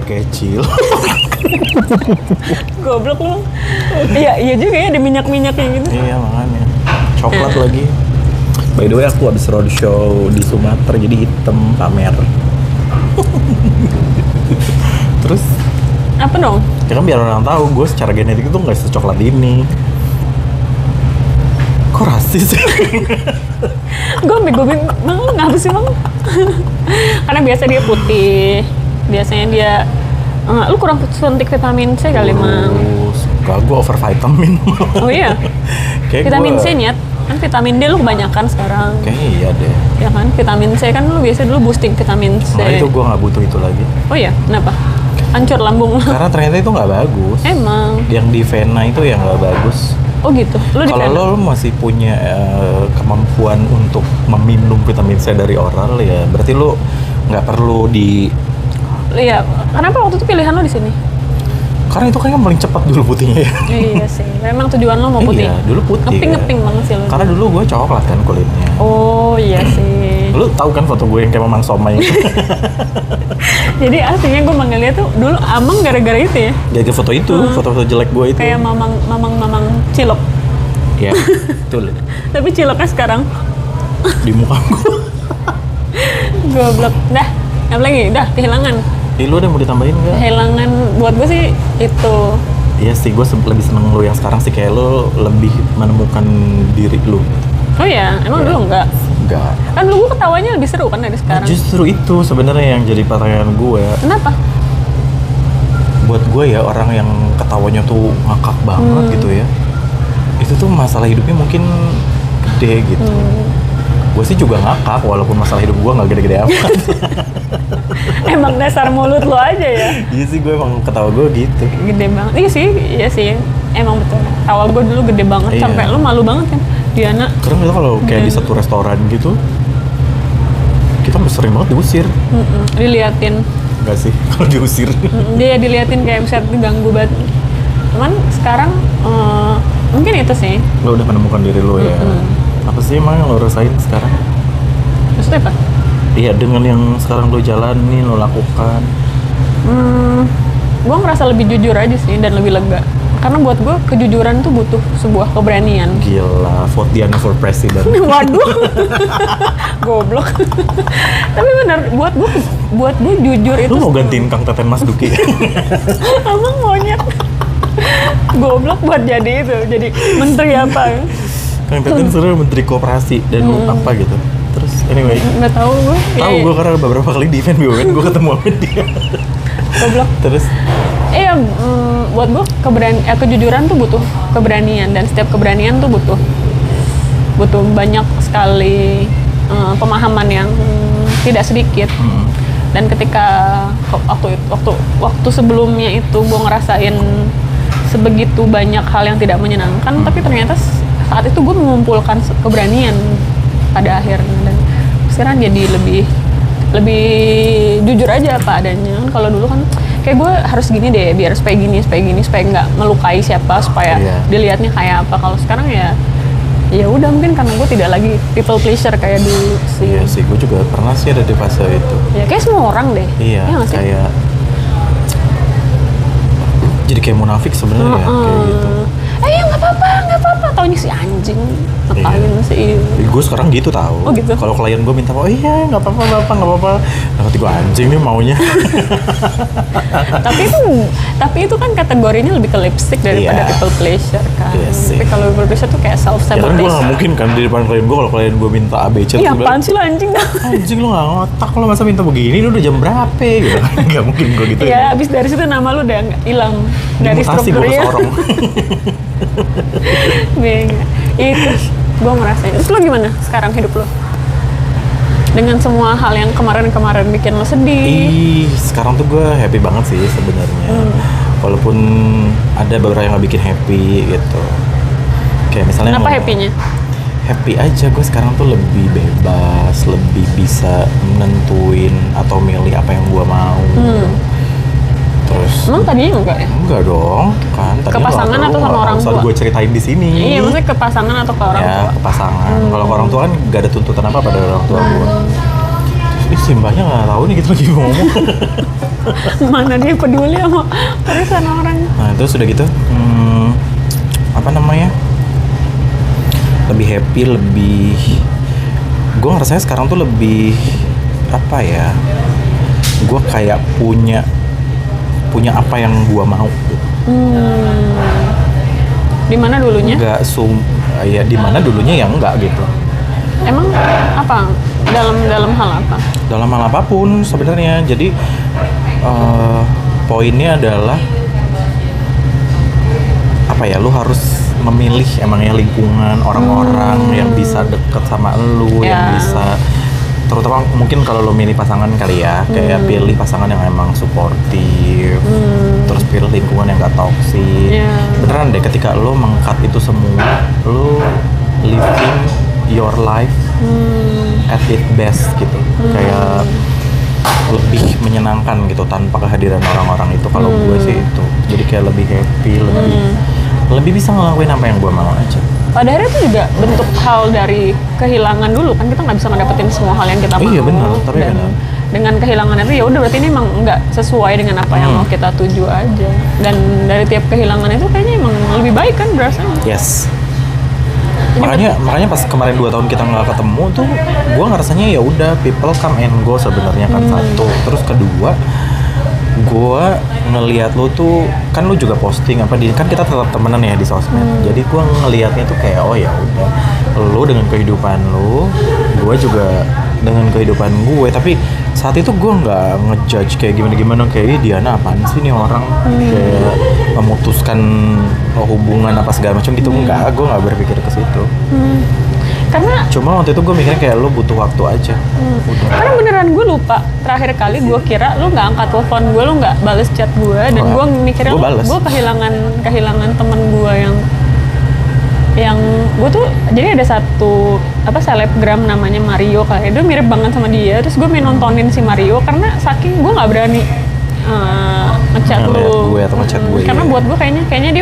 kecil. Goblok lu. Iya juga ya, ada minyak-minyaknya gitu. Iya makanya. Coklat lagi. By the way aku habis roadshow di Sumatera jadi hitam pamer. Terus Apa dong? ya kan biar orang tahu gue secara genetik itu nggak secoklat ini. Kok rasis? Gue bingung, Bang, lu ngapa sih, Bang? Karena biasa dia putih. Biasanya dia lu kurang suntik vitamin C kali, Mang. Enggak, gue over vitamin. Oh iya. Kayak Vitamin gua, C nyet. Kan vitamin D lu kebanyakan sekarang. kayaknya iya deh. Ya kan? Vitamin C kan lu biasa dulu boosting vitamin C. Nah itu gue nggak butuh itu lagi. Oh iya, kenapa? Hancur lambung lu. Karena ternyata itu nggak bagus. Emang. Yang di vena itu yang nggak bagus. Oh gitu. Lu di Kalau lo masih punya kemampuan untuk meminum vitamin C dari oral ya, berarti lo nggak perlu di. Iya, kenapa waktu itu pilihan lo di sini? Karena itu kan yang paling cepat dulu putihnya ya. Iya sih. Memang tujuan lo mau putih. Iya, dulu putih. Ngeping-ngeping banget sih lo. Karena dulu gue coklat kan kulitnya. Oh iya sih. Lo tahu kan foto gue yang kayak Mamang Somai itu? Jadi aslinya gue manggilnya tuh dulu Amang gara-gara itu ya. Jadi foto itu, foto-foto jelek gue itu. Kayak mamang cilok. Ya, betul. Tapi ciloknya sekarang Di muka gue. goblok. Dah, apa lagi? Udah kehilangan. Lu ada mau ditambahin nggak? Kehilangan buat gue sih itu. Iya sih, gue lebih seneng lu yang sekarang sih, kayak lu lebih menemukan diri lu. Oh ya, emang dulu enggak? Enggak. Kan dulu gue ketawanya lebih seru kan dari sekarang. Justru itu sebenarnya yang jadi pertanyaan gue. Kenapa? Buat gue ya, orang yang ketawanya tuh ngakak banget gitu ya, itu tuh masalah hidupnya mungkin gede gitu. Gue sih juga ngakak walaupun masalah hidup gue nggak gede-gede amat. Emang dasar mulut lo aja ya. Iya sih, gue emang ketawa gue gitu. Gede banget. Iya sih. Emang betul. Tawa gue dulu gede banget Iya. sampai lu malu banget kan. Diana. Karena kita kalau kayak di satu restoran gitu, kita sering banget diusir. Diliatin. Enggak sih, kalau diusir. Dia diliatin kayak bisa diganggu banget. Cuman sekarang mungkin itu sih. Lo udah menemukan diri lo ya. Apa sih emang yang lo rasain sekarang? Maksudnya apa? Iya, dengan yang sekarang lo jalanin, lo lakukan. Gue ngerasa lebih jujur aja sih dan lebih lega. Karena buat gue kejujuran tuh butuh sebuah keberanian. Gila, vote Diana for president. Waduh, goblok. Tapi benar, buat gue jujur itu. Lo mau gantiin Kang Teten Mas Duki? Emang monyet. Goblok buat jadi itu, jadi menteri apa? Kang Teten sebenarnya menteri koperasi dan apa gitu. Terus anyway, Nggak tahu gue. tahu gue karena beberapa kali di event BUMN gue ketemu sama dia. Goblok. Terus Iya, buat gue kejujuran tuh butuh keberanian dan setiap keberanian tuh butuh banyak sekali pemahaman yang tidak sedikit. Dan ketika waktu sebelumnya itu gue ngerasain sebegitu banyak hal yang tidak menyenangkan, tapi ternyata saat itu gue mengumpulkan keberanian pada akhirnya dan sekarang jadi lebih jujur aja apa adanya. Kan kalau dulu kan kayak gue harus gini deh biar supaya nggak melukai siapa, supaya dilihatnya kayak apa. Kalau sekarang ya udah, mungkin karena gue tidak lagi people pleaser kayak dulu sih. iya sih, gue juga pernah sih ada di fase itu. Ya kayak semua orang deh. Iya, nggak sih? kayak jadi kayak munafik sebenarnya kayak gitu. Nggak apa-apa. Taunya si anjing ngapain sih? Gue sekarang gitu tahu. Oh, gitu? Kalau klien gue minta, oh iya nggak apa-apa. Nanti gue anjing nih maunya. tapi itu kan kategorinya lebih ke lipstick daripada Iya. people pleasure kan. Iya sih. Tapi kalau people pleasure tuh kayak self Ya kan gue sabotage. nggak mungkin kan di depan klien gue, kalau klien gue minta ABC Iya, terus apaan sih lo anjing? anjing lu nggak ngotak, lo masa minta begini, lu udah jam berapa gitu. Nggak mungkin gue gitu. Iya, abis dari situ nama lu udah hilang dari Dimutasi gue ke strukturnya. Sorong. Bega. Itu gue ngerasain. Terus lo gimana sekarang hidup lo? Dengan semua hal yang kemarin-kemarin bikin lo sedih. Sekarang tuh gue happy banget sih sebenarnya. Walaupun ada beberapa yang nggak bikin happy gitu. Kayak misalnya Kenapa happy-nya? Happy aja, gue sekarang tuh lebih bebas, lebih bisa nentuin atau milih apa yang gue mau. Terus Emang tadinya enggak ya? enggak dong, kan tadinya Ke pasangan nggak atau perlu, sama nggak orang usah tua? gue ceritain di sini. Iya, maksudnya ke pasangan atau ke orang Ya, tua? ke pasangan. Kalau ke orang tua kan gak ada tuntutan apa pada orang tua gue. Ih, si mbaknya nggak tahu nih kita lagi ngomong. Mana dia peduli sama perasaan orang. Nah itu sudah gitu, apa namanya? Lebih happy, lebih. Gue ngerasanya sekarang tuh lebih apa ya? Gue kayak punya apa yang gue mau. Di mana dulunya? Enggak ya di mana dulunya ya enggak gitu. Emang apa? Dalam hal apa? Dalam hal apapun sebenarnya. Jadi poinnya adalah apa ya? Lu harus memilih emangnya lingkungan orang-orang yang bisa deket sama lu, yang bisa, terutama mungkin kalau lo milih pasangan kali ya, kayak pilih pasangan yang emang suportif, terus pilih lingkungan yang gak toksik. Beneran deh, ketika lo mengkat itu semua, lo living your life at its best gitu, kayak lebih menyenangkan gitu tanpa kehadiran orang-orang itu. Kalau gue sih itu, jadi kayak lebih happy, lebih bisa ngelakuin apa yang gue mau aja. Pada akhirnya itu juga bentuk hal dari kehilangan dulu kan, kita nggak bisa ngedapetin semua hal yang kita mau. Iya benar, tapi dan benar. dengan kehilangan itu ya udah berarti ini emang nggak sesuai dengan apa yang mau kita tuju aja. Dan dari tiap kehilangan itu kayaknya emang lebih baik kan berasanya. Yes. Jadi Makanya pas kemarin 2 tahun kita nggak ketemu tuh, gue ngerasanya ya udah people come and go sebenarnya kan. Satu, terus kedua, gue ngelihat lo tuh kan lo juga posting apa kan kita tetap temenan ya di sosmed. Jadi gue ngelihatnya tuh kayak oh ya udah, lo dengan kehidupan lo, gue juga dengan kehidupan gue. Tapi saat itu gue nggak ngejudge kayak gimana kayak Diana apaan sih nih orang, kayak memutuskan hubungan apa segala macam gitu. Enggak, gue nggak berpikir ke situ. karena Cuma waktu itu gue mikirnya kayak lo butuh waktu aja. Udah. karena beneran gue lupa terakhir kali gue kira lu nggak angkat telepon gue, lu nggak bales chat gue, dan gue mikirnya gue kehilangan temen gue yang gue tuh, jadi ada satu selebgram namanya Mario, kayak itu mirip banget sama dia. Terus gue main nontonin si Mario karena saking gue nggak berani ngechat lu, gue atau ngechat gue, karena buat gue kayaknya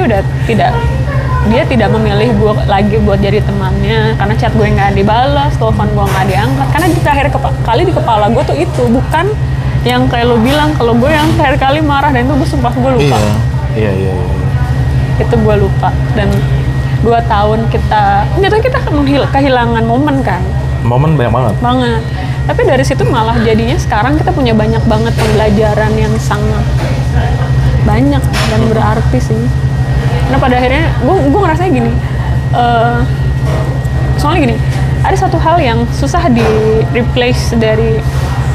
dia tidak memilih gue lagi buat jadi temannya, karena chat gue nggak dibalas, telepon gue nggak diangkat. Karena di terakhir kali di kepala gue tuh itu bukan yang kayak lo bilang, kalau gue yang terakhir kali marah, dan itu gue sumpah gue lupa. Iya. Itu gue lupa. Dan 2 tahun kita kehilangan momen kan. Momen banyak banget. Tapi dari situ malah jadinya sekarang kita punya banyak banget pembelajaran yang sangat banyak dan berarti sih. Karena pada akhirnya gue ngerasanya gini, soalnya gini, ada satu hal yang susah di replace dari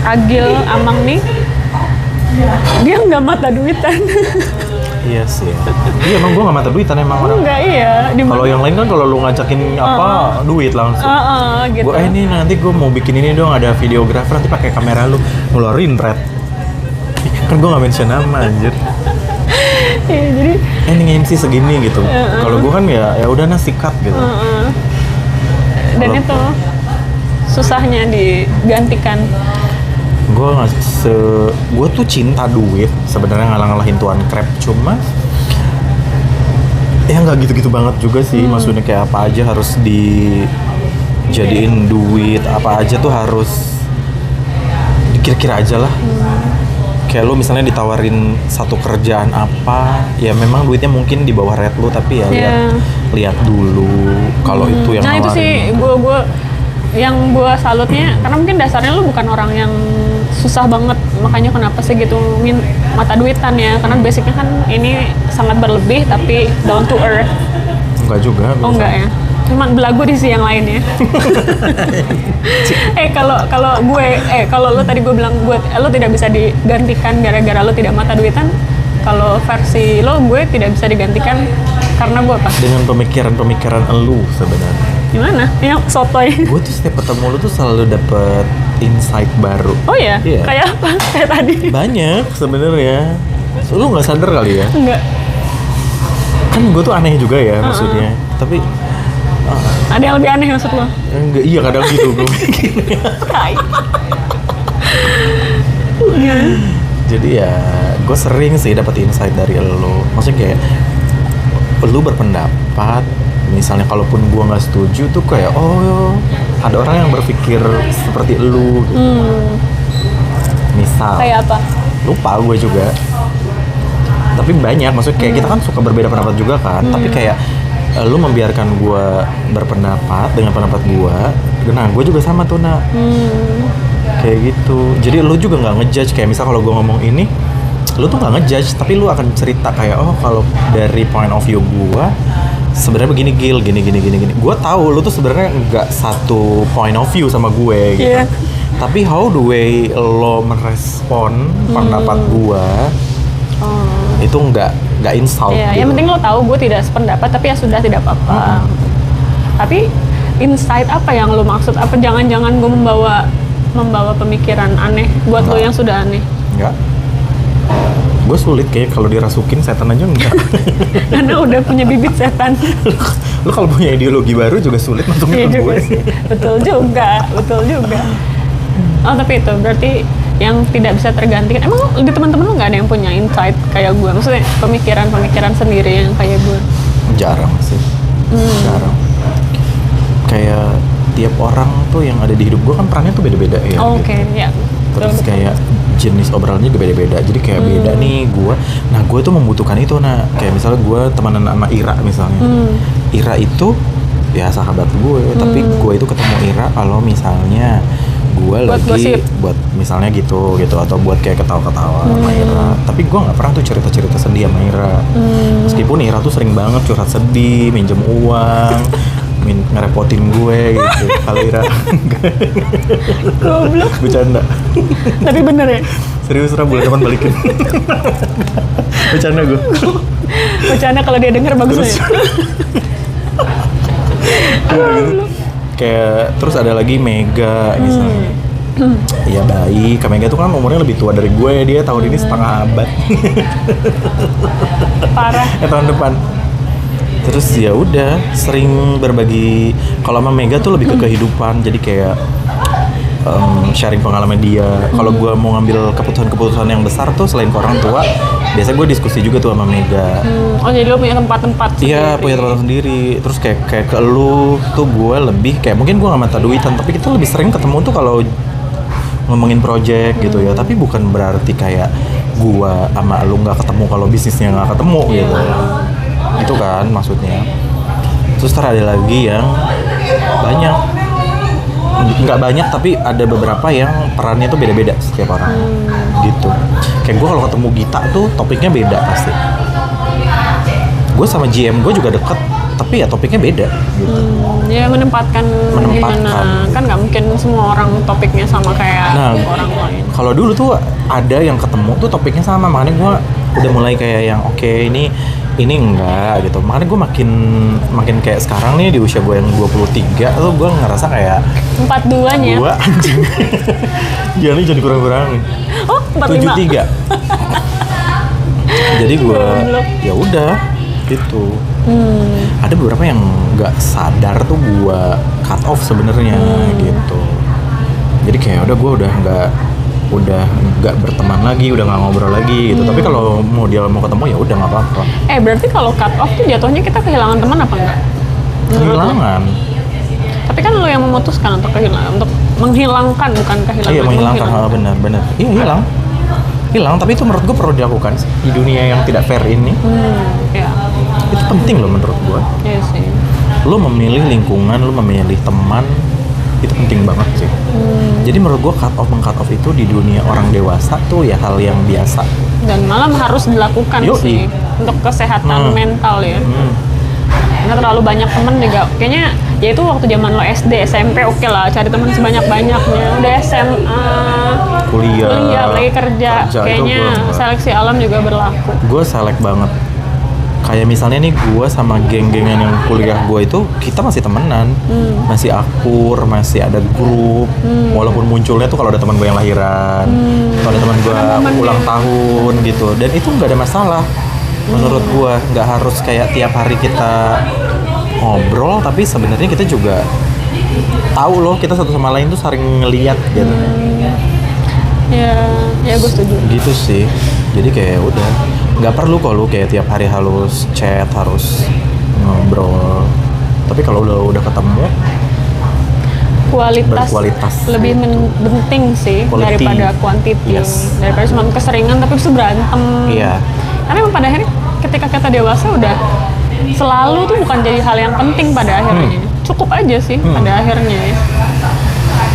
Agil Amang nih, dia nggak mata duitan. Iya sih. Iya emang gue nggak mata duitan emang orang. Enggak, iya. Kalau yang lain kan kalau lu ngajakin apa duit langsung. Gitu. Gue ini nanti gue mau bikin ini dong, ada videografer, nanti pakai kamera lu ngeluarin red. Kan gue nggak mention nama anjir. Iya, jadi Ini MC segini gitu. Kalau gue kan ya udah sikat gitu. Dan itu susahnya digantikan. Gue tuh cinta duit sebenarnya, ngalah-ngalahin tuan krep, cuma ya nggak gitu-gitu banget juga sih. Maksudnya kayak apa aja harus dijadiin duit, apa aja tuh harus dikira-kira aja lah. Kayak lu misalnya ditawarin satu kerjaan apa, ya memang duitnya mungkin di bawah rate lu, tapi ya lihat dulu kalau itu yang nawarin. Itu sih yang gue salutnya, karena mungkin dasarnya lu bukan orang yang susah banget, makanya kenapa sih gitu mata duitan ya, karena basicnya kan ini sangat berlebih tapi down to earth. Enggak juga. Oh enggak ya, cuma belagu di sisi yang lain ya. Kalau lo tadi gue bilang lo tidak bisa digantikan gara-gara lo tidak mata duitan, kalau versi lo gue tidak bisa digantikan karena gue apa? Dengan pemikiran elu sebenarnya. Gimana? Yang sotoy. Gue tuh setiap ketemu lo tuh selalu dapet insight baru. Oh ya? Iya. Kayak apa? Kayak tadi? Banyak sebenarnya. So, lo nggak sadar kali ya? Enggak. Kan gue tuh aneh juga ya maksudnya. Tapi ada yang lebih aneh maksud lo? Enggak, iya kadang gitu gue mikirnya. Jadi ya gue sering sih dapet insight dari lo. Maksudnya kayak lo berpendapat, misalnya kalaupun gue nggak setuju tuh kayak oh ada orang yang berpikir seperti lo gitu. Misal. Kayak apa? Lupa gue juga. Tapi banyak, maksudnya kayak kita kan suka berbeda pendapat juga kan. Tapi kayak lu membiarkan gue berpendapat dengan pendapat gue. Nah, gue juga sama tuh, Nak. Kayak gitu. Jadi lu juga nggak ngejudge. Kayak misal kalau gue ngomong ini, lu tuh nggak ngejudge, tapi lu akan cerita kayak, oh kalau dari point of view gue sebenarnya begini Gil, gini. Gue tahu lu tuh sebenarnya nggak satu point of view sama gue gitu. Iya. Tapi how the way lo merespon pendapat gue itu nggak insult. Iya, gitu. yang penting lo tahu gue tidak sependapat, tapi ya sudah, tidak apa-apa. Tapi insight apa yang lo maksud? Apa jangan-jangan gue membawa pemikiran aneh buat lo yang sudah aneh? Enggak. Gue sulit kayak kalau dirasukin setan aja enggak. Karena udah punya bibit setan. Lu kalau punya ideologi baru juga sulit masukin Iya ke juga gue. sih. Betul juga. Oh, tapi itu berarti yang tidak bisa tergantikan. Emang di teman-teman lu nggak ada yang punya insight kayak gue? Maksudnya pemikiran sendiri yang kayak gue? Jarang sih. Jarang. Kayak tiap orang tuh yang ada di hidup gue kan perannya tuh beda-beda ya. Oh, gitu. oke, ya. Terus Betul. kayak jenis obrolannya juga beda-beda. Jadi kayak beda nih gue. Nah, gue tuh membutuhkan itu, nah. Kayak misalnya gue temenan sama Ira misalnya. Ira itu ya sahabat gue, tapi gue itu ketemu Ira kalau misalnya gue Buat lagi gosip. buat misalnya gitu atau buat kayak ketawa-ketawa sama Ira. Tapi gue nggak pernah tuh cerita-cerita sedih sama Ira. Meskipun Ira tuh sering banget curhat sedih, minjem uang, ngerepotin gue gitu. Kalau Ira Goblok. bercanda. Tapi bener ya? Serius, Ra, bulan depan balikin. Bercanda gue. Bercanda kalau dia denger bagus Terus ya? kayak terus ada lagi Mega misalnya. Ya baik, Kak Mega tuh kan umurnya lebih tua dari gue, dia tahun ini setengah abad. Parah. Tahun depan. Terus ya udah sering berbagi. Kalau sama Mega tuh lebih ke kehidupan, jadi kayak sharing pengalaman dia. Kalau gue mau ngambil keputusan-keputusan yang besar tuh selain ke orang tua, biasanya gue diskusi juga tuh sama Mega. Oh, jadi lo punya tempat-tempat Iya, sendiri. punya tempat sendiri. Terus kayak ke lu tuh gue lebih kayak mungkin gue nggak mata duitan, tapi kita lebih sering ketemu tuh kalau ngomongin project gitu ya. Tapi bukan berarti kayak gue sama lu nggak ketemu kalau bisnisnya nggak ketemu gitu. Itu kan maksudnya. Terus ada lagi yang banyak, nggak banyak tapi ada beberapa yang perannya tuh beda-beda setiap orang gitu. Kayak gue kalau ketemu Gita tuh topiknya beda pasti. Gue sama GM gue juga deket, tapi ya topiknya beda gitu. Ya menempatkan gimana, kan nggak mungkin semua orang topiknya sama kayak Nah, orang lain. kalau dulu tuh ada yang ketemu tuh topiknya sama, makanya gue udah mulai kayak yang oke, ini enggak gitu. Makanya gue makin kayak sekarang nih di usia gue yang 23 tuh gue ngerasa kayak 42-nya. gue anjing. Jangan kurang-kurangin. Oh, 45. 73. Jadi gue Goblok. ya udah gitu. Ada beberapa yang nggak sadar tuh gue cut off sebenarnya gitu. Jadi kayak gue udah nggak berteman lagi, udah nggak ngobrol lagi gitu. Tapi kalau dia mau ketemu ya udah nggak apa-apa. Berarti kalau cut off tuh jatuhnya kita kehilangan teman apa enggak? Menurut lo? Kehilangan. Tapi kan lo yang memutuskan untuk menghilangkan, bukan kehilangan. Iya, menghilangkan. Benar. Iya, hilang. Tapi itu menurut gue perlu dilakukan di dunia yang tidak fair ini. Ya. Itu penting loh menurut gue. Iya sih. Lo memilih lingkungan, lo memilih teman, itu penting banget sih. Jadi menurut gue meng-cut off itu di dunia orang dewasa tuh ya hal yang biasa. Dan malam harus dilakukan Yoi. sih untuk kesehatan mental ya. Karena terlalu banyak temen juga. Kayaknya ya itu waktu zaman lo SD, SMP oke lah cari teman sebanyak-banyaknya. Udah SMA, kuliah, lagi kerja kayaknya seleksi alam juga berlaku. Gue selek banget. Kayak misalnya nih gue sama geng-gengan yang kuliah gue itu kita masih temenan, masih akur, masih ada grup. Walaupun munculnya tuh kalau ada teman gue yang lahiran, kalau ada teman gue ulang tahun gitu, dan itu nggak ada masalah. Menurut gue nggak harus kayak tiap hari kita ngobrol, tapi sebenarnya kita juga tahu loh kita satu sama lain tuh saling ngeliat gitu. Ya gue setuju. Gitu sih. Jadi kayak udah nggak perlu kok lu kayak tiap hari harus chat, harus ngobrol. Tapi kalau udah ketemu berkualitas. lebih penting sih Quality. daripada quantity. Yes. Daripada cuma keseringan tapi itu berantem. Iya. Karena emang pada akhirnya ketika kita dewasa udah selalu tuh bukan jadi hal yang penting pada akhirnya. Cukup aja sih pada akhirnya ya.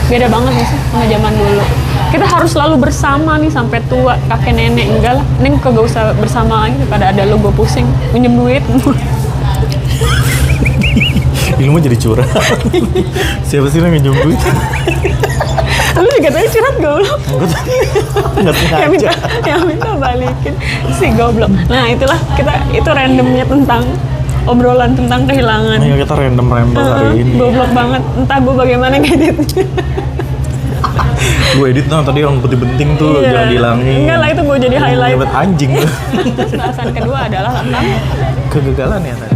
Beda banget nih sih sama zaman dulu. Kita harus selalu bersama nih sampai tua, kakek nenek. Enggak lah, ini kagak usah bersama lagi daripada ada lo gue pusing minjem duit. Ilmu jadi curhat. Siapa sih yang minjem duit? Lu juga tadi curhat goblok. Nggak sengaja. yang minta balikin si goblok. Nah itulah itu randomnya tentang obrolan tentang kehilangan. Nah, kita random hari ini. Goblok banget. Entah gue bagaimana ngeditnya. Gue edit tadi yang penting-penting tuh Iya. jangan dihilangin. Enggak lah, itu gue jadi highlight. Nyebut anjing. Terus bahasan kedua adalah tentang Kegagalan ya tadi.